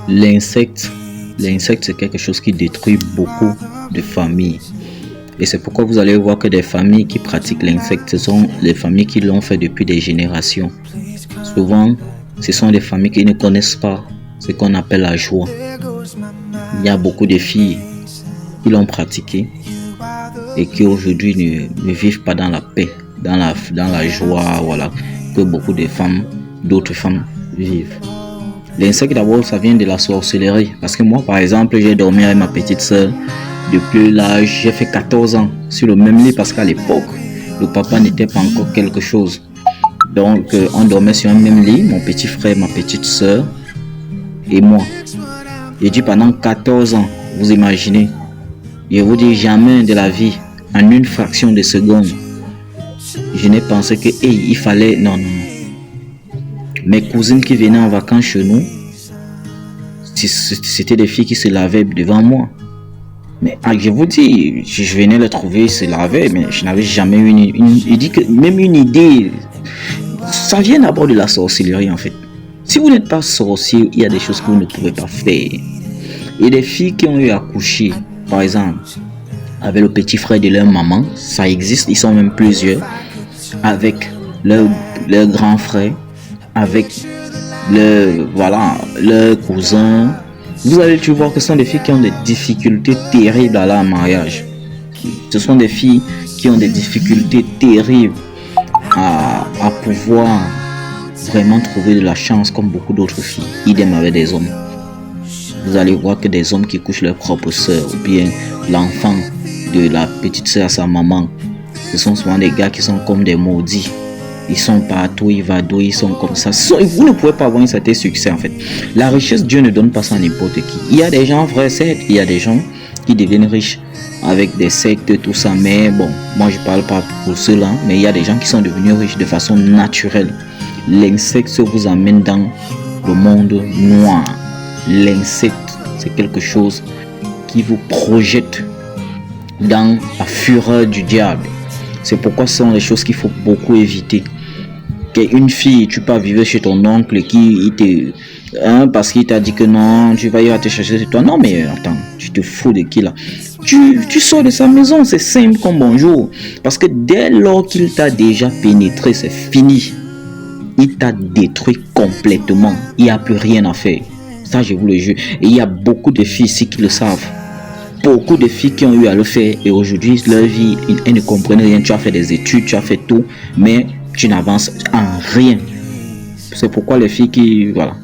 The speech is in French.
L'insecte, l'insecte c'est quelque chose qui détruit beaucoup de familles. Et c'est pourquoi vous allez voir que des familles qui pratiquent l'insecte, ce sont les familles qui l'ont fait depuis des générations. Souvent, ce sont des familles qui ne connaissent pas ce qu'on appelle la joie. Il y a beaucoup de filles qui l'ont pratiqué et qui aujourd'hui ne vivent pas dans la paix, dans la joie, voilà, que beaucoup de femmes, d'autres femmes vivent. L'insecte d'abord, ça vient de la sorcellerie. Parce que moi, par exemple, j'ai dormi avec ma petite soeur depuis l'âge, j'ai fait 14 ans sur le même lit parce qu'à l'époque, le papa n'était pas encore quelque chose. Donc, on dormait sur un même lit, mon petit frère, ma petite soeur et moi. J'ai dit pendant 14 ans, vous imaginez. Je vous dis jamais de la vie, en une fraction de seconde, je n'ai pensé que, hey, il fallait, non. Mes cousines qui venaient en vacances chez nous, c'était des filles qui se lavaient devant moi. Mais je vous dis, je venais les trouver, se lavaient, mais je n'avais jamais eu je dis que même une idée, ça vient d'abord de la sorcellerie en fait. Si vous n'êtes pas sorcier, il y a des choses que vous ne pouvez pas faire. Et des filles qui ont eu à coucher, par exemple, avec le petit frère de leur maman, ça existe, ils sont même plusieurs, avec leur grand frère, avec leur cousin. Vous allez voir que ce sont des filles qui ont des difficultés terribles à leur mariage. Ce sont des filles qui ont des difficultés terribles à pouvoir vraiment trouver de la chance comme beaucoup d'autres filles. Idem avec des hommes. Vous allez voir que des hommes qui couchent leur propre soeur ou bien l'enfant de la petite soeur à sa maman, ce sont souvent des gars qui sont comme des maudits. Ils sont partout, ils vadouillent, ils sont comme ça. Vous ne pouvez pas avoir un certain succès en fait. La richesse, Dieu ne donne pas ça à n'importe qui. Il y a des gens vrais, certes, il y a des gens qui deviennent riches avec des sectes, tout ça. Mais bon, moi je parle pas pour cela, mais il y a des gens qui sont devenus riches de façon naturelle. L'insecte vous amène dans le monde noir. L'insecte, c'est quelque chose qui vous projette dans la fureur du diable. C'est pourquoi ce sont les choses qu'il faut beaucoup éviter. Qu'une fille, tu peux vivre chez ton oncle qui parce qu'il t'a dit que non, tu vas y aller te chercher chez toi. Non mais attends, tu te fous de qui là? Tu sors de sa maison, c'est simple comme bonjour. Parce que dès lors qu'il t'a déjà pénétré, c'est fini. Il t'a détruit complètement. Il n'y a plus rien à faire. Ça, je vous le jure. Et il y a beaucoup de filles ici qui le savent. Beaucoup de filles qui ont eu à le faire et aujourd'hui, leur vie, elles ne comprennent rien. Tu as fait des études, tu as fait tout, mais tu n'avances en rien. C'est pourquoi les filles qui, voilà,